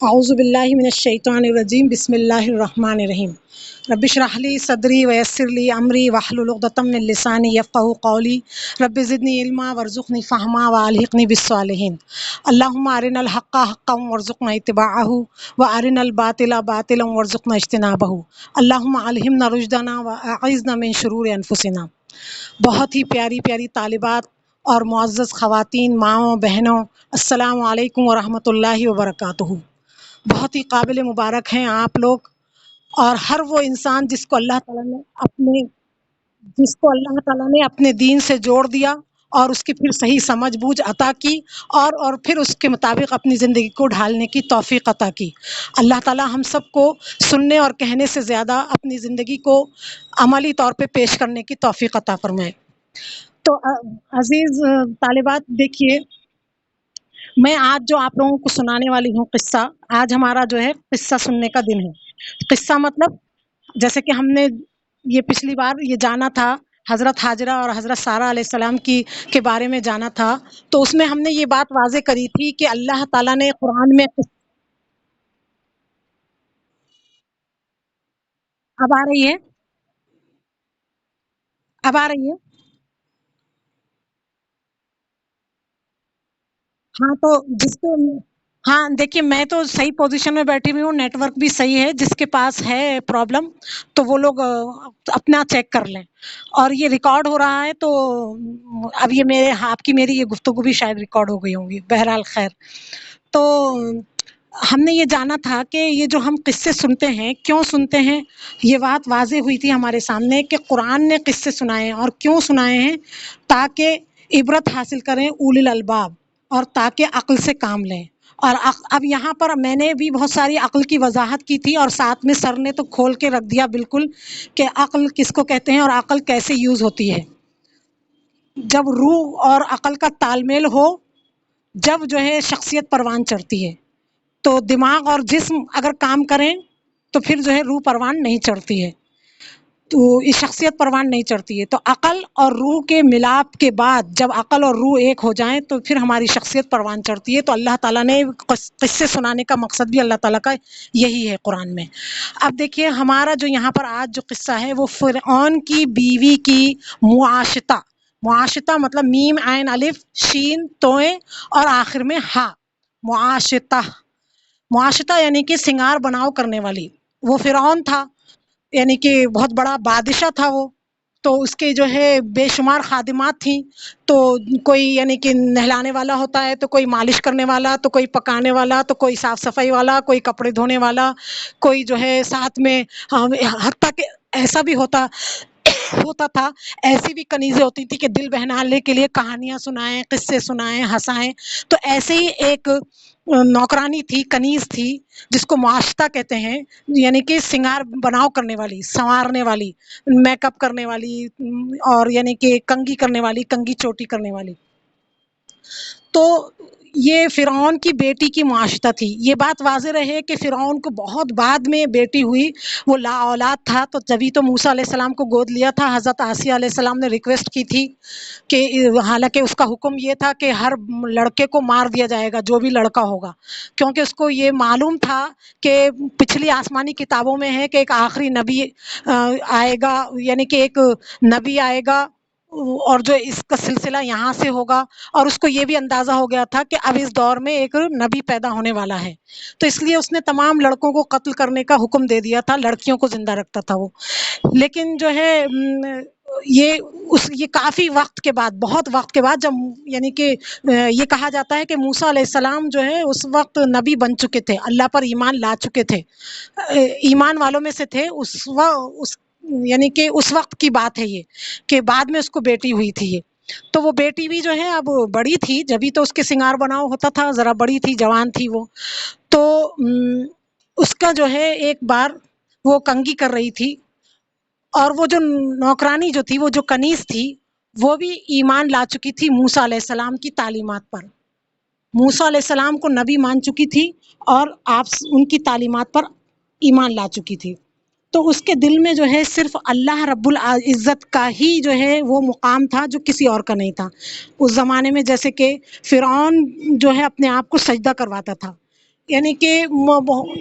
اعوذ باللہ من الشیطان الرجیم بسم اللہ الرحمن الرحیم رب اشرح لی صدری ویسر لی امری واحلل عقدۃ من لسانی یفقہوا قولی رب زدنی علما وارزقنی فہما والحقنی بالصالحین اللہم ارنا الحق حقا وارزقنا اتباعہ وارنا الباطل باطلا وارزقنا اجتنابہ اللہم الہمنا رشدنا واعذنا من شرور انفسنا۔ بہت ہی پیاری پیاری طالبات اور معزز خواتین، ماؤں بہنوں، السلام علیکم ورحمۃ اللہ وبرکاتہ۔ بہت ہی قابل مبارک ہیں آپ لوگ، اور ہر وہ انسان جس کو اللہ تعالیٰ نے اپنے دین سے جوڑ دیا اور اس کی پھر صحیح سمجھ بوجھ عطا کی، اور پھر اس کے مطابق اپنی زندگی کو ڈھالنے کی توفیق عطا کی۔ اللہ تعالیٰ ہم سب کو سننے اور کہنے سے زیادہ اپنی زندگی کو عملی طور پہ پیش کرنے کی توفیق عطا فرمائے۔ تو عزیز طالبات، دیکھیے، میں آج جو آپ لوگوں کو سنانے والی ہوں قصہ، آج ہمارا جو ہے قصہ سننے کا دن ہے۔ قصہ مطلب جیسے کہ ہم نے یہ پچھلی بار یہ جانا تھا، حضرت ہاجرہ اور حضرت سارہ علیہ السلام کے بارے میں جانا تھا، تو اس میں ہم نے یہ بات واضح کری تھی کہ اللہ تعالیٰ نے قرآن میں اب آ رہی ہے، اب آ رہی ہے۔ ہاں تو جس کو ہاں دیکھیے، میں تو صحیح پوزیشن میں بیٹھی ہوئی ہوں، نیٹ ورک بھی صحیح ہے، جس کے پاس ہے پرابلم تو وہ لوگ اپنا چیک کر لیں۔ اور یہ ریکارڈ ہو رہا ہے، تو اب یہ آپ کی میری یہ گفتگو بھی شاید ریکارڈ ہو گئی ہوں گی، بہرحال خیر۔ تو ہم نے یہ جانا تھا کہ یہ جو ہم قصے سنتے ہیں، کیوں سنتے ہیں، یہ بات واضح ہوئی تھی ہمارے سامنے کہ قرآن نے قصے سنائے ہیں، اور کیوں سنائے ہیں؟ تاکہ عبرت حاصل کریں اولی الالباب، اور تاکہ عقل سے کام لیں۔ اور اب یہاں پر میں نے بھی بہت ساری عقل کی وضاحت کی تھی، اور ساتھ میں سر نے تو کھول کے رکھ دیا بالکل کہ عقل کس کو کہتے ہیں اور عقل کیسے یوز ہوتی ہے۔ جب روح اور عقل کا تال میل ہو، جب جو ہے شخصیت پروان چڑھتی ہے۔ تو دماغ اور جسم اگر کام کریں تو پھر جو ہے روح پروان نہیں چڑھتی ہے، تو یہ شخصیت پروان نہیں چڑھتی ہے۔ تو عقل اور روح کے ملاپ کے بعد جب عقل اور روح ایک ہو جائیں تو پھر ہماری شخصیت پروان چڑھتی ہے۔ تو اللہ تعالیٰ نے قصے سنانے کا مقصد بھی اللہ تعالیٰ کا یہی ہے قرآن میں۔ اب دیکھیے، ہمارا جو یہاں پر آج جو قصہ ہے وہ فرعون کی بیوی کی معاشطہ۔ معاشطہ مطلب میم عین الف شین توئیں اور آخر میں ہا، معاشطہ۔ معاشطہ یعنی کہ سنگار بناؤ کرنے والی۔ وہ فرعون تھا، یعنی کہ بہت بڑا بادشاہ تھا وہ، تو اس کے جو ہے بے شمار خادمات تھیں۔ تو کوئی یعنی کہ نہلانے والا ہوتا ہے، تو کوئی مالش کرنے والا، تو کوئی پکانے والا، تو کوئی صاف صفائی والا، کوئی کپڑے دھونے والا، کوئی جو ہے ساتھ میں، حتیٰ کہ ایسا بھی ہوتا تھا، ایسی بھی کنیزیں ہوتی تھی کہ دل بہلانے کے لیے کہانیاں سنائیں، قصے سنائیں، ہنسائیں۔ تو ایسے ہی ایک نوکرانی تھی، کنیز تھی، جس کو معاشطہ کہتے ہیں، یعنی کہ سنگار بناؤ کرنے والی، سنوارنے والی، میک اپ کرنے والی، اور یعنی کہ کنگھی کرنے والی، کنگھی چوٹی کرنے والی۔ تو یہ فرعون کی بیٹی کی معاشطہ تھی۔ یہ بات واضح رہے کہ فرعون کو بہت بعد میں بیٹی ہوئی، وہ لا اولاد تھا، تو جبھی تو موسیٰ علیہ السلام کو گود لیا تھا۔ حضرت آسیہ علیہ السلام نے ریکویسٹ کی تھی کہ حالانکہ اس کا حکم یہ تھا کہ ہر لڑکے کو مار دیا جائے گا جو بھی لڑکا ہوگا، کیونکہ اس کو یہ معلوم تھا کہ پچھلی آسمانی کتابوں میں ہے کہ ایک آخری نبی آئے گا، یعنی کہ ایک نبی آئے گا، اور جو اس کا سلسلہ یہاں سے ہوگا، اور اس کو یہ بھی اندازہ ہو گیا تھا کہ اب اس دور میں ایک نبی پیدا ہونے والا ہے۔ تو اس لیے اس نے تمام لڑکوں کو قتل کرنے کا حکم دے دیا تھا، لڑکیوں کو زندہ رکھتا تھا وہ۔ لیکن جو ہے یہ کافی وقت کے بعد، بہت وقت کے بعد، جب یعنی کہ یہ کہا جاتا ہے کہ موسیٰ علیہ السلام جو ہے اس وقت نبی بن چکے تھے، اللہ پر ایمان لا چکے تھے، ایمان والوں میں سے تھے یعنی کہ اس وقت کی بات ہے یہ، کہ بعد میں اس کو بیٹی ہوئی تھی یہ۔ تو وہ بیٹی بھی جو ہے اب بڑی تھی، جبھی تو اس کے سنگار بناؤ ہوتا تھا، ذرا بڑی تھی، جوان تھی وہ۔ تو اس کا جو ہے ایک بار وہ کنگھی کر رہی تھی، اور وہ جو نوکرانی جو تھی، وہ جو کنیز تھی، وہ بھی ایمان لا چکی تھی موسیٰ علیہ السلام کی تعلیمات پر۔ موسیٰ علیہ السلام کو نبی مان چکی تھی، اور آپ ان کی تعلیمات پر ایمان لا چکی تھی۔ تو اس کے دل میں جو ہے صرف اللہ رب العزت کا ہی جو ہے وہ مقام تھا، جو کسی اور کا نہیں تھا۔ اس زمانے میں جیسے کہ فرعون جو ہے اپنے آپ کو سجدہ کرواتا تھا، یعنی کہ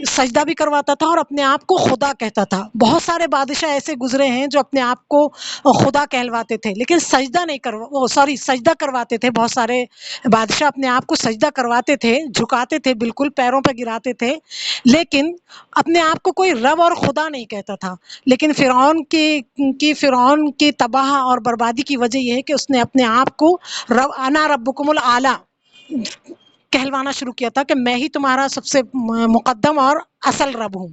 سجدہ بھی کرواتا تھا اور اپنے آپ کو خدا کہتا تھا. بہت سارے بادشاہ ایسے گزرے ہیں جو اپنے آپ کو خدا کہلواتے تھے لیکن سجدہ نہیں سجدہ کرواتے تھے. بہت سارے بادشاہ اپنے آپ کو سجدہ کرواتے تھے، جھکاتے تھے، بالکل پیروں پہ گراتے تھے، لیکن اپنے آپ کو کوئی رب اور خدا نہیں کہتا تھا. لیکن فرعون کی تباہ اور بربادی کی وجہ یہ ہے کہ اس نے اپنے آپ کو انا ربکم الاعلی کہلوانا شروع کیا تھا کہ میں ہی تمہارا سب سے مقدم اور اصل رب ہوں.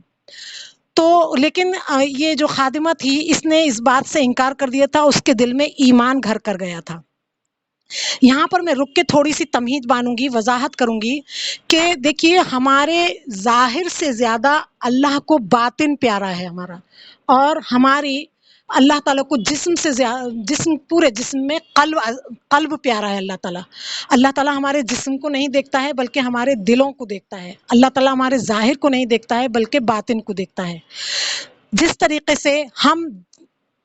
تو لیکن یہ جو خادمہ تھی اس نے اس بات سے انکار کر دیا تھا، اس کے دل میں ایمان گھر کر گیا تھا. یہاں پر میں رک کے تھوڑی سی تمہید بانوں گی، وضاحت کروں گی کہ دیکھیے ہمارے ظاہر سے زیادہ اللہ کو باطن پیارا ہے ہمارا، اور ہماری اللہ تعالیٰ کو جسم سے زیادہ پورے جسم میں قلب پیارا ہے. اللہ تعالیٰ ہمارے جسم کو نہیں دیکھتا ہے بلکہ ہمارے دلوں کو دیکھتا ہے. اللہ تعالیٰ ہمارے ظاہر کو نہیں دیکھتا ہے بلکہ باطن کو دیکھتا ہے. جس طریقے سے ہم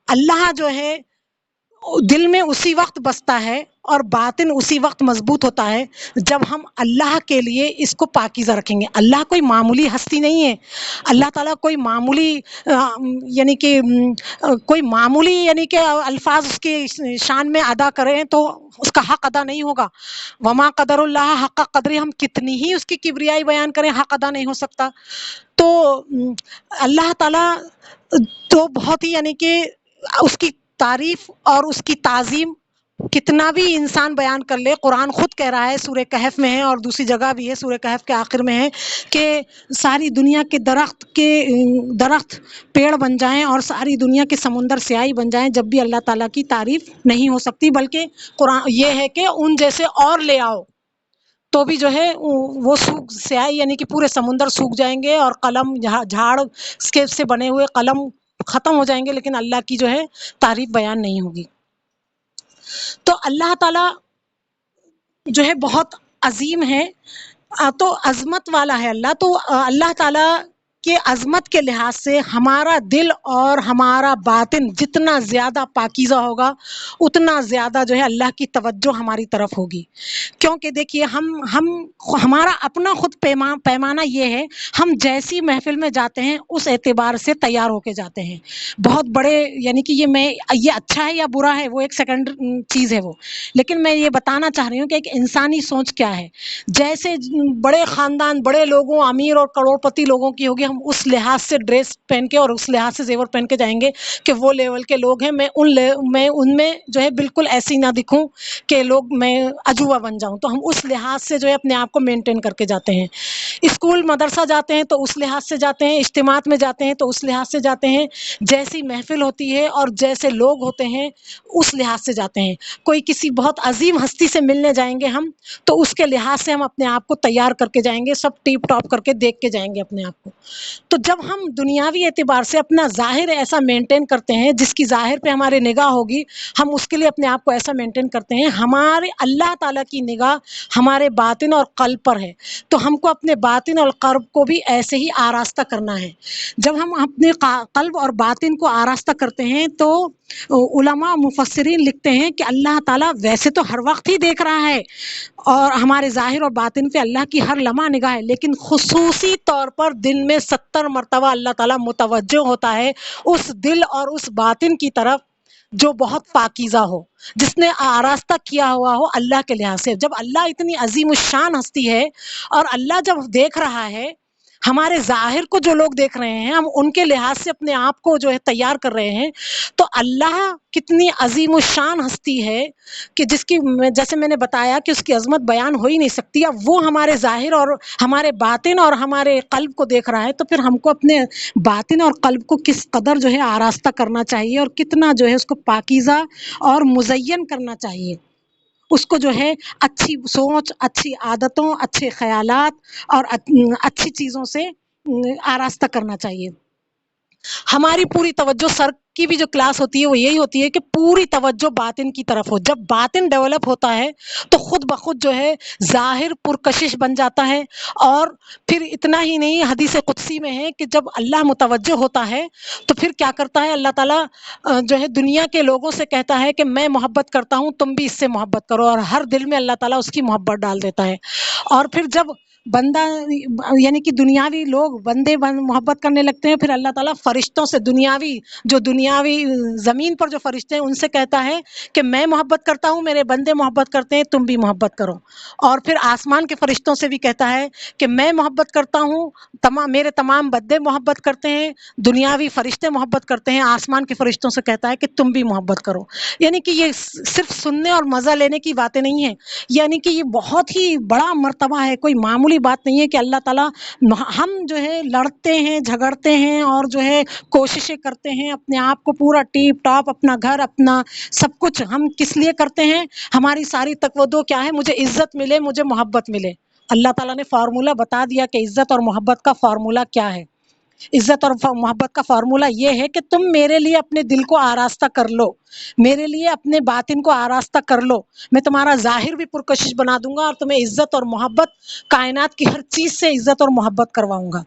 اللہ جو ہے دل میں اسی وقت بستا ہے اور باطن اسی وقت مضبوط ہوتا ہے جب ہم اللہ کے لیے اس کو پاکیزہ رکھیں گے. اللہ کوئی معمولی ہستی نہیں ہے. اللہ تعالیٰ کوئی معمولی یعنی کہ کوئی معمولی یعنی کہ الفاظ اس کی شان میں ادا کریں تو اس کا حق ادا نہیں ہوگا. وما قدر اللہ حق قدر، ہم کتنی ہی اس کی کبریائی بیان کریں حق ادا نہیں ہو سکتا. تو اللہ تعالیٰ تو بہت ہی یعنی کہ اس کی تعریف اور اس کی تعظیم کتنا بھی انسان بیان کر لے. قرآن خود کہہ رہا ہے، سورہ کہف میں ہے اور دوسری جگہ بھی ہے، سورہ کہف کے آخر میں ہے کہ ساری دنیا کے درخت پیڑ بن جائیں اور ساری دنیا کے سمندر سیاہی بن جائیں جب بھی اللہ تعالیٰ کی تعریف نہیں ہو سکتی، بلکہ قرآن یہ ہے کہ ان جیسے اور لے آؤ تو بھی جو ہے وہ سیاہی یعنی کہ پورے سمندر سوکھ جائیں گے اور قلم جھاڑ سے بنے ہوئے قلم ختم ہو جائیں گے، لیکن اللہ کی جو ہے تعریف بیان نہیں ہوگی. تو اللہ تعالیٰ جو ہے بہت عظیم ہے، تو عظمت والا ہے اللہ. تو اللہ تعالیٰ کے عظمت کے لحاظ سے ہمارا دل اور ہمارا باطن جتنا زیادہ پاکیزہ ہوگا اتنا زیادہ جو ہے اللہ کی توجہ ہماری طرف ہوگی. کیونکہ دیکھیے ہمارا اپنا خود پیمانہ یہ ہے، ہم جیسی محفل میں جاتے ہیں اس اعتبار سے تیار ہو کے جاتے ہیں. بہت بڑے یعنی کہ یہ اچھا ہے یا برا ہے وہ ایک سیکنڈ چیز ہے وہ، لیکن میں یہ بتانا چاہ رہی ہوں کہ ایک انسانی سوچ کیا ہے. جیسے بڑے خاندان بڑے لوگوں امیر اور کروڑ پتی لوگوں کی ہوگی، ہم اس لحاظ سے ڈریس پہن کے اور اس لحاظ سے زیور پہن کے جائیں گے کہ وہ لیول کے لوگ ہیں، میں ان میں جو ہے بالکل ایسی نہ دکھوں کہ میں عجوبہ بن جاؤں. تو ہم اس لحاظ سے جو ہے اپنے آپ کو مینٹین کر کے جاتے ہیں. اسکول مدرسہ جاتے ہیں تو اس لحاظ سے جاتے ہیں، اجتماعات میں جاتے ہیں تو اس لحاظ سے جاتے ہیں، جیسی محفل ہوتی ہے اور جیسے لوگ ہوتے ہیں اس لحاظ سے جاتے ہیں. کوئی کسی بہت عظیم ہستی سے ملنے جائیں گے ہم تو اس کے لحاظ سے ہم اپنے آپ کو تیار کر کے جائیں گے، سب ٹیپ ٹاپ کر کے دیکھ کے جائیں گے اپنے آپ کو. تو جب ہم دنیاوی اعتبار سے اپنا ظاہر ایسا مینٹین کرتے ہیں جس کی ظاہر پہ ہماری نگاہ ہوگی، ہم اس کے لیے اپنے آپ کو ایسا مینٹین کرتے ہیں. ہمارے اللہ تعالیٰ کی نگاہ ہمارے باطن اور قلب پر ہے، تو ہم کو اپنے باطن اور قلب کو بھی ایسے ہی آراستہ کرنا ہے. جب ہم اپنے قلب اور باطن کو آراستہ کرتے ہیں تو علماء مفسرین لکھتے ہیں کہ اللہ تعالیٰ ویسے تو ہر وقت ہی دیکھ رہا ہے اور ہمارے ظاہر اور باطن پہ اللہ کی ہر لمحہ نگاہ ہے، لیکن خصوصی طور پر دن میں 70 مرتبہ اللہ تعالیٰ متوجہ ہوتا ہے اس دل اور اس باطن کی طرف جو بہت پاکیزہ ہو، جس نے آراستہ کیا ہوا ہو اللہ کے لحاظ سے. جب اللہ اتنی عظیم الشان ہستی ہے اور اللہ جب دیکھ رہا ہے ہمارے ظاہر کو، جو لوگ دیکھ رہے ہیں ہم ان کے لحاظ سے اپنے آپ کو جو ہے تیار کر رہے ہیں، تو اللہ کتنی عظیم الشان ہستی ہے کہ جس کی جیسے میں نے بتایا کہ اس کی عظمت بیان ہو ہی نہیں سکتی. اب وہ ہمارے ظاہر اور ہمارے باطن اور ہمارے قلب کو دیکھ رہا ہے، تو پھر ہم کو اپنے باطن اور قلب کو کس قدر جو ہے آراستہ کرنا چاہیے اور کتنا جو ہے اس کو پاکیزہ اور مزین کرنا چاہیے. اس کو جو ہے اچھی سوچ، اچھی عادتوں، اچھے خیالات اور اچھی چیزوں سے آراستہ کرنا چاہیے. ہماری پوری توجہ سر کی بھی جو کلاس ہوتی ہے وہ یہی ہوتی ہے کہ پوری توجہ باطن کی طرف ہو. جب باطن ڈیولپ ہوتا ہے تو خود بخود جو ہے ظاہر پرکشش بن جاتا ہے. اور پھر اتنا ہی نہیں، حدیث قدسی میں ہے کہ جب اللہ متوجہ ہوتا ہے تو پھر کیا کرتا ہے اللہ تعالیٰ جو ہے دنیا کے لوگوں سے کہتا ہے کہ میں محبت کرتا ہوں، تم بھی اس سے محبت کرو، اور ہر دل میں اللہ تعالیٰ اس کی محبت ڈال دیتا ہے. اور پھر جب بندہ یعنی کہ دنیاوی لوگ بندے محبت کرنے لگتے ہیں، پھر اللہ تعالیٰ فرشتوں سے دنیاوی زمین پر جو فرشتے ہیں ان سے کہتا ہے کہ میں محبت کرتا ہوں، میرے بندے محبت کرتے ہیں، تم بھی محبت کرو. اور پھر آسمان کے فرشتوں سے بھی کہتا ہے کہ میں محبت کرتا ہوں، میرے تمام بندے محبت کرتے ہیں، دنیاوی فرشتے محبت کرتے ہیں، آسمان کے فرشتوں سے کہتا ہے کہ تم بھی محبت کرو. یعنی کہ یہ صرف سننے اور مزہ لینے کی باتیں نہیں ہیں، یعنی کہ یہ بہت ہی بڑا مرتبہ ہے، کوئی معمولی بات نہیں ہے کہ اللہ تعالیٰ ہم جو ہے لڑتے ہیں جھگڑتے ہیں اور جو ہے کوششیں کرتے ہیں اپنے آپ کو پورا ٹیپ ٹاپ، اپنا گھر اپنا سب کچھ ہم کس لیے کرتے ہیں؟ ہماری ساری تقویٰ کیا ہے؟ مجھے عزت ملے، مجھے محبت ملے. اللہ تعالیٰ نے فارمولہ بتا دیا کہ عزت اور محبت کا فارمولہ کیا ہے. عزت اور محبت کا فارمولہ یہ ہے کہ تم میرے لیے اپنے دل کو آراستہ کر لو، میرے لیے اپنے باطن کو آراستہ کر لو، میں تمہارا ظاہر بھی پرکشش بنا دوں گا اور تمہیں عزت اور محبت، کائنات کی ہر چیز سے عزت اور محبت کرواؤں گا.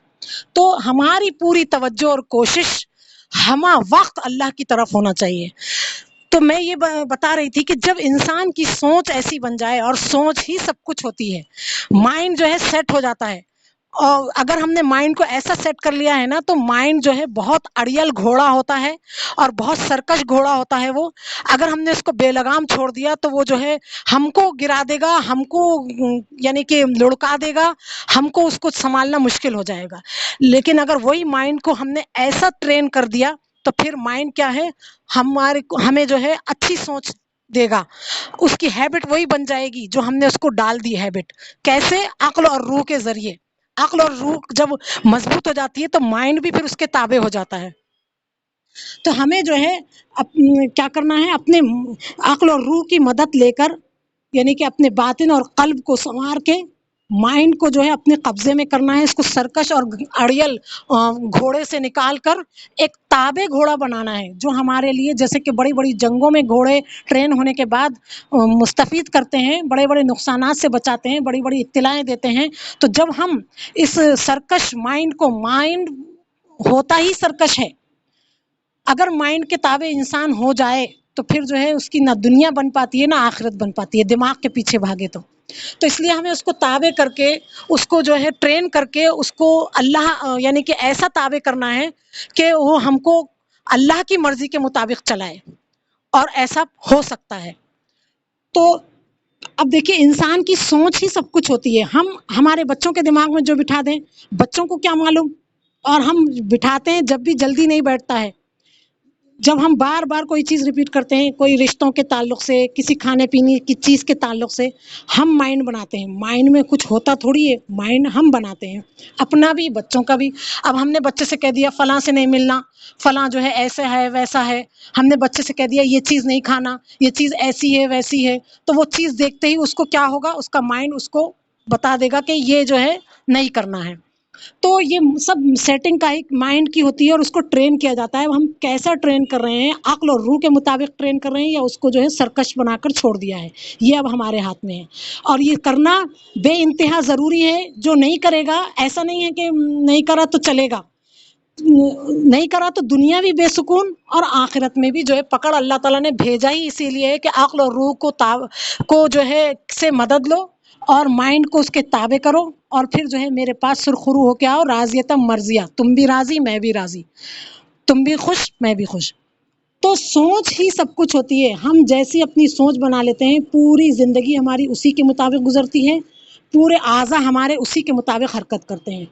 تو ہماری پوری توجہ اور کوشش ہمہ وقت اللہ کی طرف ہونا چاہیے. تو میں یہ بتا رہی تھی کہ جب انسان کی سوچ ایسی بن جائے، اور سوچ ہی سب کچھ ہوتی ہے، مائنڈ جو ہے سیٹ ہو جاتا ہے. اور اگر ہم نے مائنڈ کو ایسا سیٹ کر لیا ہے نا تو مائنڈ جو ہے بہت اڑیل گھوڑا ہوتا ہے اور بہت سرکش گھوڑا ہوتا ہے. وہ اگر ہم نے اس کو بے لگام چھوڑ دیا تو وہ جو ہے ہم کو گرا دے گا، ہم کو یعنی کہ لڑکا دے گا، ہم کو اس کو سنبھالنا مشکل ہو جائے گا. لیکن اگر وہی مائنڈ کو ہم نے ایسا ٹرین کر دیا تو پھر مائنڈ کیا ہے، ہمیں جو ہے اچھی سوچ دے گا. اس کی ہیبٹ وہی بن جائے گی جو ہم نے اس کو ڈال دی ہیبٹ. کیسے؟ عقل اور روح کے ذریعے. عقل اور روح جب مضبوط ہو جاتی ہے تو مائنڈ بھی پھر اس کے تابع ہو جاتا ہے. تو ہمیں جو ہے کیا کرنا ہے، اپنے عقل اور روح کی مدد لے کر، یعنی کہ اپنے باطن اور قلب کو سنوار کے مائنڈ کو جو ہے اپنے قبضے میں کرنا ہے. اس کو سرکش اور اڑیل گھوڑے سے نکال کر ایک تابع گھوڑا بنانا ہے، جو ہمارے لیے، جیسے کہ بڑی بڑی جنگوں میں گھوڑے ٹرین ہونے کے بعد مستفید کرتے ہیں، بڑے بڑے نقصانات سے بچاتے ہیں، بڑی بڑی اطلاعیں دیتے ہیں. تو جب ہم اس سرکش مائنڈ کو، مائنڈ ہوتا ہی سرکش ہے، اگر مائنڈ کے تابع انسان ہو جائے تو پھر جو ہے اس کی نہ دنیا بن پاتی ہے نہ آخرت بن پاتی ہے، دماغ کے پیچھے بھاگے تو اس لیے ہمیں اس کو تابع کر کے، اس کو جو ہے ٹرین کر کے، اس کو اللہ یعنی کہ ایسا تابع کرنا ہے کہ وہ ہم کو اللہ کی مرضی کے مطابق چلائے، اور ایسا ہو سکتا ہے. تو اب دیکھیے انسان کی سوچ ہی سب کچھ ہوتی ہے. ہم ہمارے بچوں کے دماغ میں جو بٹھا دیں، بچوں کو کیا معلوم، اور ہم بٹھاتے ہیں جب بھی جلدی نہیں بیٹھتا ہے. جب ہم بار بار کوئی چیز ریپیٹ کرتے ہیں، کوئی رشتوں کے تعلق سے، کسی کھانے پینے کی چیز کے تعلق سے، ہم مائنڈ بناتے ہیں. مائنڈ میں کچھ ہوتا تھوڑی ہے، مائنڈ ہم بناتے ہیں، اپنا بھی بچوں کا بھی. اب ہم نے بچے سے کہہ دیا فلاں سے نہیں ملنا، فلاں جو ہے ایسا ہے ویسا ہے. ہم نے بچے سے کہہ دیا یہ چیز نہیں کھانا، یہ چیز ایسی ہے ویسی ہے. تو وہ چیز دیکھتے ہی اس کو کیا ہوگا، اس کا مائنڈ اس کو بتا دے گا کہ یہ جو ہے نہیں کرنا ہے. تو یہ سب سیٹنگ کا ایک مائنڈ کی ہوتی ہے، اور اس کو ٹرین کیا جاتا ہے. ہم کیسا ٹرین کر رہے ہیں، عقل اور روح کے مطابق ٹرین کر رہے ہیں یا اس کو جو ہے سرکش بنا کر چھوڑ دیا ہے، یہ اب ہمارے ہاتھ میں ہے. اور یہ کرنا بے انتہا ضروری ہے. جو نہیں کرے گا، ایسا نہیں ہے کہ نہیں کرا تو چلے گا، نہیں کرا تو دنیا بھی بے سکون اور آخرت میں بھی جو ہے پکڑ. اللہ تعالیٰ نے بھیجا ہی اسی لیے ہے کہ عقل اور روح کو جو ہے سے مدد لو اور مائنڈ کو اس کے تابع کرو، اور پھر جو ہے میرے پاس سرخرو ہو کے آؤ، راضیۃ مرضیہ، تم بھی راضی میں بھی راضی، تم بھی خوش میں بھی خوش. تو سوچ ہی سب کچھ ہوتی ہے. ہم جیسی اپنی سوچ بنا لیتے ہیں، پوری زندگی ہماری اسی کے مطابق گزرتی ہے، پورے اعضاء ہمارے اسی کے مطابق حرکت کرتے ہیں.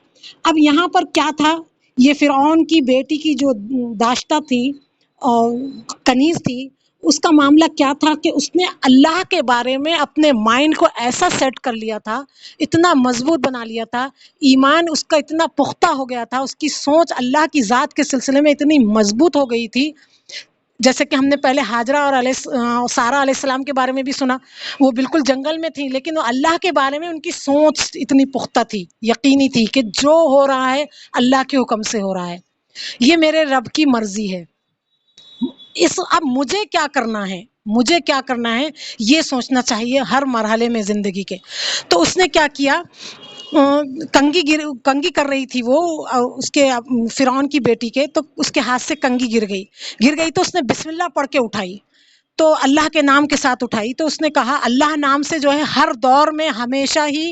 اب یہاں پر کیا تھا، یہ فرعون کی بیٹی کی جو داشتہ تھی اور کنیز تھی، اس کا معاملہ کیا تھا کہ اس نے اللہ کے بارے میں اپنے مائنڈ کو ایسا سیٹ کر لیا تھا، اتنا مضبوط بنا لیا تھا، ایمان اس کا اتنا پختہ ہو گیا تھا، اس کی سوچ اللہ کی ذات کے سلسلے میں اتنی مضبوط ہو گئی تھی. جیسے کہ ہم نے پہلے ہاجرہ اور سارہ علیہ السلام کے بارے میں بھی سنا، وہ بالکل جنگل میں تھیں، لیکن وہ اللہ کے بارے میں ان کی سوچ اتنی پختہ تھی، یقینی تھی کہ جو ہو رہا ہے اللہ کے حکم سے ہو رہا ہے، یہ میرے رب کی مرضی ہے. اب مجھے کیا کرنا ہے، مجھے کیا کرنا ہے، یہ سوچنا چاہیے ہر مرحلے میں زندگی کے۔ تو اس نے کیا کیا، کنگھی کر رہی تھی وہ اس کے فرعون کی بیٹی کے، تو اس کے ہاتھ سے کنگھی گر گئی تو اس نے بسم اللہ پڑھ کے اٹھائی، تو اللہ کے نام کے ساتھ اٹھائی، تو اس نے کہا اللہ نام سے جو ہے ہر دور میں ہمیشہ ہی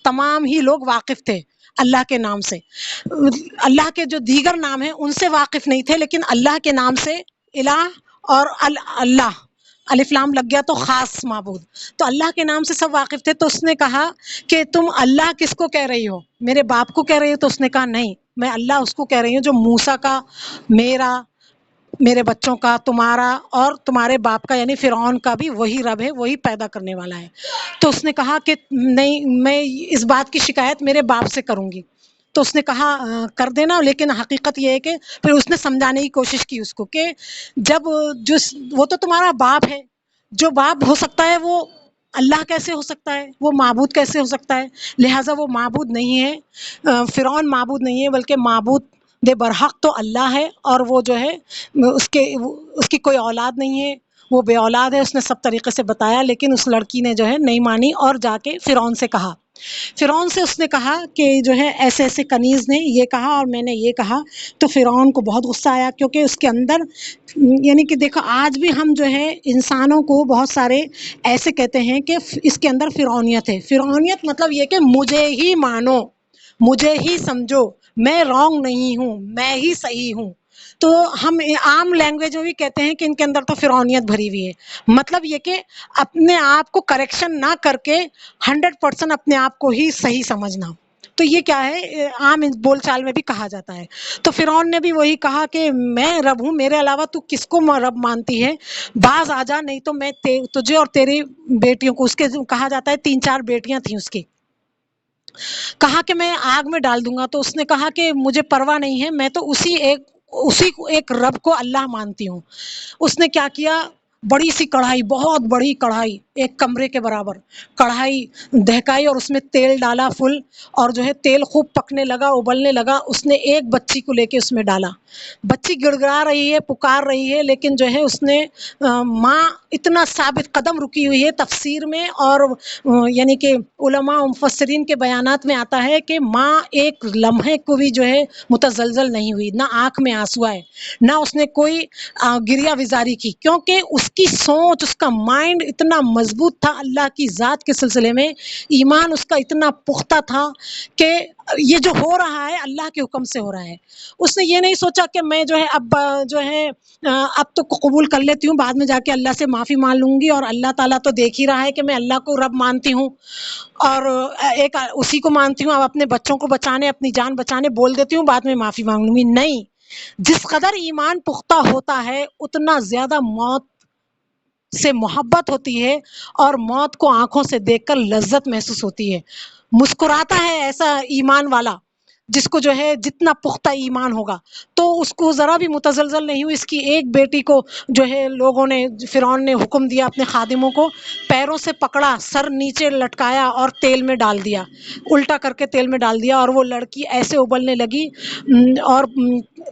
تمام ہی لوگ واقف تھے اللہ کے نام سے، اللہ کے جو دیگر نام ہیں ان سے واقف نہیں تھے، لیکن اللہ کے نام سے الہ اور اللہ، الف لام لگ گیا تو خاص معبود، تو اللہ کے نام سے سب واقف تھے۔ تو اس نے کہا کہ تم اللہ کس کو کہہ رہی ہو، میرے باپ کو کہہ رہی ہو؟ تو اس نے کہا نہیں، میں اللہ اس کو کہہ رہی ہوں جو موسیٰ کا، میرا، میرے بچوں کا، تمہارا اور تمہارے باپ کا یعنی فرعون کا بھی وہی رب ہے، وہی پیدا کرنے والا ہے۔ تو اس نے کہا کہ نہیں، میں اس بات کی شکایت میرے باپ سے کروں گی۔ تو اس نے کہا کر دینا، لیکن حقیقت یہ ہے کہ پھر اس نے سمجھانے کی کوشش کی اس کو کہ جب وہ تو تمہارا باپ ہے، جو باپ ہو سکتا ہے وہ اللہ کیسے ہو سکتا ہے، وہ معبود کیسے ہو سکتا ہے، لہٰذا وہ معبود نہیں ہے، فرعون معبود نہیں ہے، بلکہ معبود دے برحق تو اللہ ہے، اور وہ جو ہے اس کی کوئی اولاد نہیں ہے، وہ بے اولاد ہے۔ اس نے سب طریقے سے بتایا، لیکن اس لڑکی نے جو ہے نہیں مانی اور جا کے فرعون سے کہا، فرعون سے اس نے کہا کہ جو ہے ایسے ایسے کنیز نے یہ کہا اور میں نے یہ کہا۔ تو فرعون کو بہت غصہ آیا، کیونکہ اس کے اندر یعنی کہ دیکھو آج بھی ہم جو ہے انسانوں کو بہت سارے ایسے کہتے ہیں کہ اس کے اندر فرعونیت ہے۔ فرعونیت مطلب یہ کہ مجھے ہی مانو، مجھے ہی سمجھو، میں رانگ نہیں ہوں، میں ہی صحیح ہوں۔ تو ہم عام لینگویج میں بھی کہتے ہیں کہ ان کے اندر تو فرعونیت بھری ہوئی ہے، مطلب یہ کہ اپنے آپ کو کریکشن نہ کر کے 100% اپنے آپ کو ہی صحیح سمجھنا۔ تو یہ کیا ہے، عام بول چال میں بھی کہا جاتا ہے۔ تو فرعون نے بھی وہی کہا کہ میں رب ہوں، میرے علاوہ تو کس کو رب مانتی ہے، باز آ جا، نہیں تو میں تجھے اور تیری بیٹیوں کو، اس کے کہا جاتا ہے 3-4 بیٹیاں تھیں اس کی، کہا کہ میں آگ میں ڈال دوں گا۔ تو اس نے کہا کہ مجھے پرواہ نہیں ہے، میں تو اسی ایک رب کو اللہ مانتی ہوں۔ اس نے کیا کیا، بڑی سی کڑھائی، بہت بڑی کڑھائی، ایک کمرے کے برابر کڑھائی دہکائی اور اس میں تیل ڈالا فل، اور جو ہے تیل خوب پکنے لگا، ابلنے لگا۔ اس نے ایک بچی کو لے کے اس میں ڈالا، بچی گڑ گڑا رہی ہے، پکار رہی ہے، لیکن جو ہے اس نے ماں اتنا ثابت قدم رکی ہوئی ہے تفسیر میں، اور یعنی کہ علماء و مفسرین کے بیانات میں آتا ہے کہ ماں ایک لمحے کو بھی جو ہے متزلزل نہیں ہوئی، نہ آنکھ میں آنسو آئے، نہ اس نے کوئی گریہ وزاری کی، کیونکہ اس کی سوچ، اس کا مائنڈ اتنا مضبوط تھا اللہ کی ذات کے سلسلے میں، ایمان اس کا اتنا پختہ تھا کہ یہ جو ہو رہا ہے اللہ کے حکم سے ہو رہا ہے۔ اس نے یہ نہیں سوچا کہ میں جو ہے اب جو ہے اب تو قبول کر لیتی ہوں، بعد میں جا کے اللہ سے معافی مان لوں گی، اور اللہ تعالیٰ تو دیکھ ہی رہا ہے کہ میں اللہ کو رب مانتی ہوں اور ایک اسی کو مانتی ہوں، اب اپنے بچوں کو بچانے، اپنی جان بچانے بول دیتی ہوں، بعد میں معافی مانگ لوں گی۔ نہیں، جس قدر ایمان پختہ ہوتا ہے اتنا زیادہ موت سے محبت ہوتی ہے، اور موت کو آنکھوں سے دیکھ کر لذت محسوس ہوتی ہے۔ مسکراتا ہے ایسا ایمان والا جس کو جو ہے جتنا پختہ ایمان ہوگا، تو اس کو ذرا بھی متزلزل نہیں ہوئی۔ اس کی ایک بیٹی کو جو ہے لوگوں نے، فرعون نے حکم دیا اپنے خادموں کو، پیروں سے پکڑا، سر نیچے لٹکایا اور تیل میں ڈال دیا، الٹا کر کے تیل میں ڈال دیا، اور وہ لڑکی ایسے ابلنے لگی اور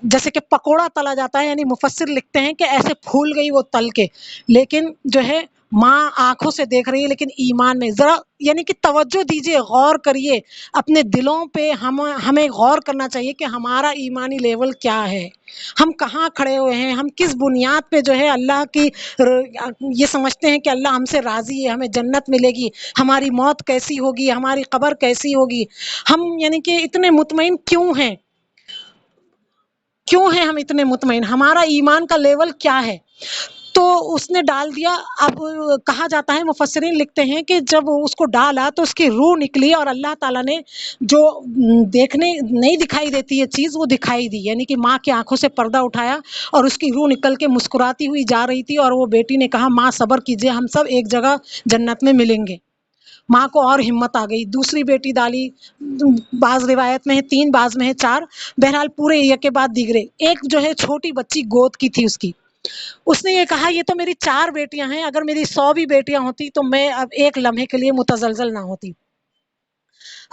جیسے کہ پکوڑا تلا جاتا ہے، یعنی مفسر لکھتے ہیں کہ ایسے پھول گئی وہ تل کے، لیکن جو ہے ماں آنکھوں سے دیکھ رہی ہے لیکن ایمان میں ذرا یعنی کہ توجہ دیجیے، غور کریے اپنے دلوں پہ، ہمیں غور کرنا چاہیے کہ ہمارا ایمانی لیول کیا ہے، ہم کہاں کھڑے ہوئے ہیں، ہم کس بنیاد پہ جو ہے اللہ کی یہ سمجھتے ہیں کہ اللہ ہم سے راضی ہے، ہمیں جنت ملے گی، ہماری موت کیسی ہوگی، ہماری قبر کیسی ہوگی، ہم یعنی کہ اتنے مطمئن کیوں ہیں، ہم اتنے مطمئن، ہمارا ایمان کا لیول کیا ہے؟ تو اس نے ڈال دیا۔ اب کہا جاتا ہے، مفسرین لکھتے ہیں کہ جب اس کو ڈالا تو اس کی روح نکلی، اور اللہ تعالیٰ نے جو دیکھنے نہیں دکھائی دیتی ہے چیز، وہ دکھائی دی، یعنی کہ ماں کی آنکھوں سے پردہ اٹھایا اور اس کی روح نکل کے مسکراتی ہوئی جا رہی تھی، اور وہ بیٹی نے کہا ماں صبر کیجیے، ہم سب ایک جگہ جنت میں ملیں گے۔ ماں کو اور ہمت آ گئی، دوسری بیٹی ڈالی، بعض روایت میں ہے 3، بعض میں ہے 4، بہرحال پورے ایک کے بعد دیگرے۔ ایک جو ہے چھوٹی بچی گود کی تھی اس نے یہ کہا یہ تو میری 4 بیٹیاں ہیں، اگر میری 100 بھی بیٹیاں ہوتی تو میں اب ایک لمحے کے لیے متزلزل نہ ہوتی۔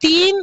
3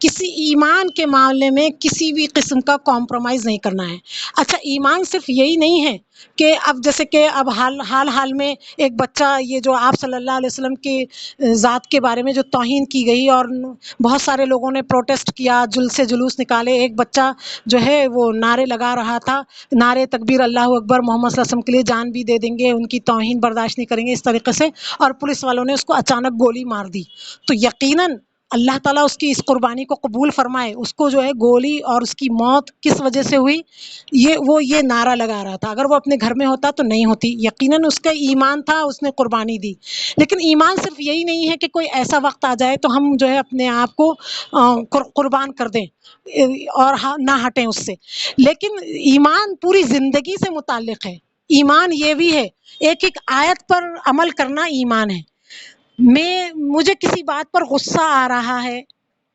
کسی ایمان کے معاملے میں کسی بھی قسم کا کمپرومائز نہیں کرنا ہے۔ اچھا ایمان صرف یہی نہیں ہے کہ اب جیسے کہ اب حال میں ایک بچہ، یہ جو آپ صلی اللہ علیہ وسلم کی ذات کے بارے میں جو توہین کی گئی اور بہت سارے لوگوں نے پروٹیسٹ کیا، جلوس نکالے، ایک بچہ جو ہے وہ نعرے لگا رہا تھا، نعرے تکبیر اللہ اکبر، محمد صلی اللہ علیہ وسلم کے لیے جان بھی دے دیں گے، ان کی توہین برداشت نہیں کریں گے، اس طریقے سے، اور پولیس والوں نے اس کو اچانک گولی مار دی۔ تو یقیناً اللہ تعالیٰ اس کی اس قربانی کو قبول فرمائے۔ اس کو جو ہے گولی اور اس کی موت کس وجہ سے ہوئی؟ یہ نعرہ لگا رہا تھا، اگر وہ اپنے گھر میں ہوتا تو نہیں ہوتی، یقیناً اس کا ایمان تھا، اس نے قربانی دی۔ لیکن ایمان صرف یہی نہیں ہے کہ کوئی ایسا وقت آ جائے تو ہم جو ہے اپنے آپ کو قربان کر دیں اور نہ ہٹیں اس سے، لیکن ایمان پوری زندگی سے متعلق ہے۔ ایمان یہ بھی ہے، ایک ایک آیت پر عمل کرنا ایمان ہے۔ مجھے کسی بات پر غصہ آ رہا ہے،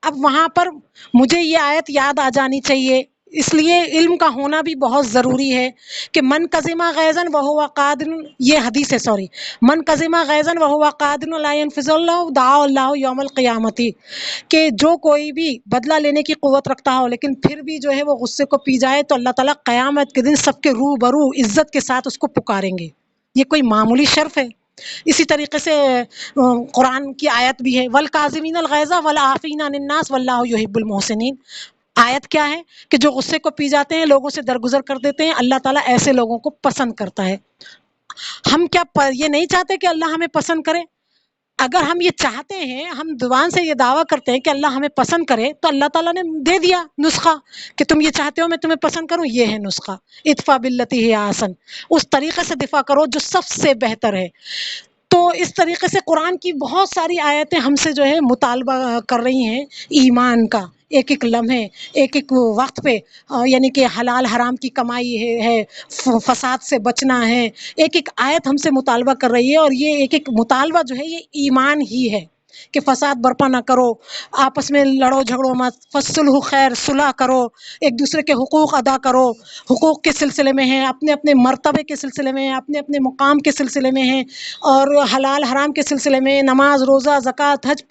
اب وہاں پر مجھے یہ آیت یاد آ جانی چاہیے، اس لیے علم کا ہونا بھی بہت ضروری ہے کہ من کظم غیظا وہو قادر، یہ حدیث ہے، سوری، من کظم غیظا وہو قادر لا ينفذ اللہ دعا اللہ یوم القیامت، کہ جو کوئی بھی بدلہ لینے کی قوت رکھتا ہو لیکن پھر بھی جو ہے وہ غصے کو پی جائے تو اللہ تعالیٰ قیامت کے دن سب کے روبرو عزت کے ساتھ اس کو پکاریں گے۔ یہ کوئی معمولی شرف ہے؟ اسی طریقے سے قرآن کی آیت بھی ہے والکاظمین الغیظ والعافین عن الناس واللہ یحب المحسنین۔ آیت کیا ہے کہ جو غصے کو پی جاتے ہیں، لوگوں سے درگزر کر دیتے ہیں، اللہ تعالیٰ ایسے لوگوں کو پسند کرتا ہے۔ ہم کیا یہ نہیں چاہتے کہ اللہ ہمیں پسند کرے؟ اگر ہم یہ چاہتے ہیں، ہم زبان سے یہ دعویٰ کرتے ہیں کہ اللہ ہمیں پسند کرے، تو اللہ تعالیٰ نے دے دیا نسخہ کہ تم یہ چاہتے ہو میں تمہیں پسند کروں، یہ ہے نسخہ، ادفع باللتی ہی احسن، اس طریقے سے دفاع کرو جو سب سے بہتر ہے۔ تو اس طریقے سے قرآن کی بہت ساری آیتیں ہم سے جو ہے مطالبہ کر رہی ہیں ایمان کا، ایک ایک لمحے، ایک ایک وقت پہ، یعنی کہ حلال حرام کی کمائی ہے، فساد سے بچنا ہے، ایک ایک آیت ہم سے مطالبہ کر رہی ہے، اور یہ ایک ایک مطالبہ جو ہے یہ ایمان ہی ہے کہ فساد برپا نہ کرو، آپس میں لڑو جھگڑو مت، فصلح خیر، صلح کرو، ایک دوسرے کے حقوق ادا کرو، حقوق کے سلسلے میں ہیں، اپنے اپنے مرتبے کے سلسلے میں ہیں، اپنے اپنے مقام کے سلسلے میں ہیں، اور حلال حرام کے سلسلے میں نماز روزہ زکوٰۃ حج،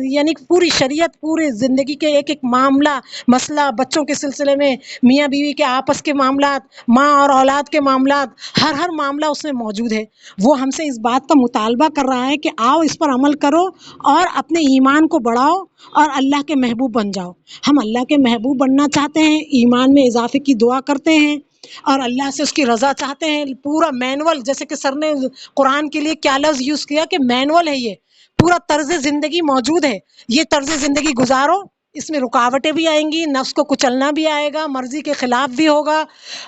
یعنی پوری شریعت، پوری زندگی کے ایک ایک معاملہ مسئلہ، بچوں کے سلسلے میں، میاں بیوی کے آپس کے معاملات، ماں اور اولاد کے معاملات، ہر معاملہ اس میں موجود ہے۔ وہ ہم سے اس بات کا مطالبہ کر رہا ہے کہ آؤ اس پر عمل کرو اور اپنے ایمان کو بڑھاؤ اور اللہ کے محبوب بن جاؤ۔ ہم اللہ کے محبوب بننا چاہتے ہیں، ایمان میں اضافے کی دعا کرتے ہیں اور اللہ سے اس کی رضا چاہتے ہیں۔ پورا مینول، جیسے کہ سر نے قرآن کے لیے کیا لفظ یوز کیا کہ مینول ہے، یہ پورا طرز زندگی موجود ہے، یہ طرز زندگی گزارو، اس میں رکاوٹیں بھی آئیں گی، نفس کو کچلنا بھی آئے گا، مرضی کے خلاف بھی ہوگا،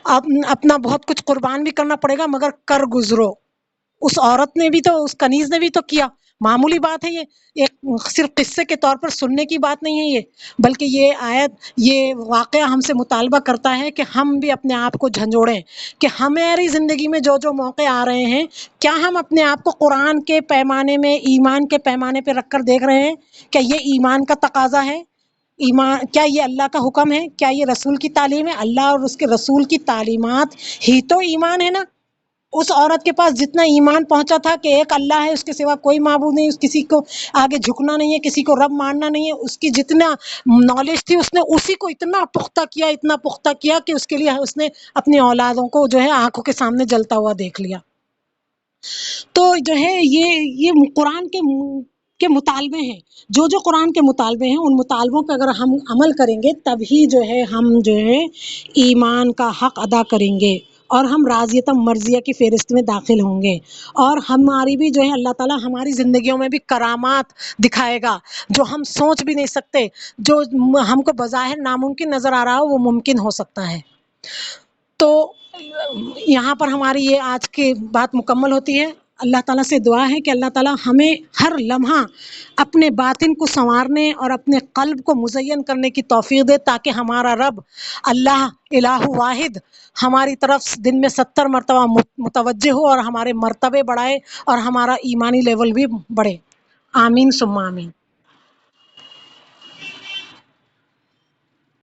اپنا بہت کچھ قربان بھی کرنا پڑے گا، مگر کر گزرو۔ اس عورت نے بھی تو، اس کنیز نے بھی تو کیا، معمولی بات ہے یہ، ایک صرف قصے کے طور پر سننے کی بات نہیں ہے یہ، بلکہ یہ آیت، یہ واقعہ ہم سے مطالبہ کرتا ہے کہ ہم بھی اپنے آپ کو جھنجھوڑیں کہ ہماری زندگی میں جو جو موقع آ رہے ہیں، کیا ہم اپنے آپ کو قرآن کے پیمانے میں، ایمان کے پیمانے پہ رکھ کر دیکھ رہے ہیں؟ کیا یہ ایمان کا تقاضا ہے؟ ایمان کیا یہ اللہ کا حکم ہے؟ کیا یہ رسول کی تعلیم ہے؟ اللہ اور اس کے رسول کی تعلیمات ہی تو ایمان ہے نا۔ اس عورت کے پاس جتنا ایمان پہنچا تھا کہ ایک اللہ ہے، اس کے سوا کوئی معبود نہیں، کسی کو آگے جھکنا نہیں ہے، کسی کو رب ماننا نہیں ہے، اس کی جتنا نالج تھی اس نے اسی کو اتنا پختہ کیا، اتنا پختہ کیا کہ اس کے لیے اس نے اپنی اولادوں کو جو ہے آنکھوں کے سامنے جلتا ہوا دیکھ لیا۔ تو جو ہے یہ قرآن کے مطالبے ہیں، جو جو قرآن کے مطالبے ہیں، ان مطالبوں پہ اگر ہم عمل کریں گے تبھی جو ہے ہم جو ہے ایمان کا حق ادا کریں گے اور ہم راضیۃ مرضیہ کی فہرست میں داخل ہوں گے، اور ہماری بھی جو ہے اللہ تعالیٰ ہماری زندگیوں میں بھی کرامات دکھائے گا جو ہم سوچ بھی نہیں سکتے، جو ہم کو بظاہر ناممکن نظر آ رہا ہو وہ ممکن ہو سکتا ہے۔ تو یہاں پر ہماری یہ آج کی بات مکمل ہوتی ہے۔ اللہ تعالیٰ سے دعا ہے کہ اللہ تعالیٰ ہمیں ہر لمحہ اپنے باطن کو سنوارنے اور اپنے قلب کو مزین کرنے کی توفیق دے، تاکہ ہمارا رب اللہ الہ واحد ہماری طرف دن میں 70 مرتبہ متوجہ ہو اور ہمارے مرتبے بڑھائے اور ہمارا ایمانی لیول بھی بڑھے۔ آمین ثم آمین۔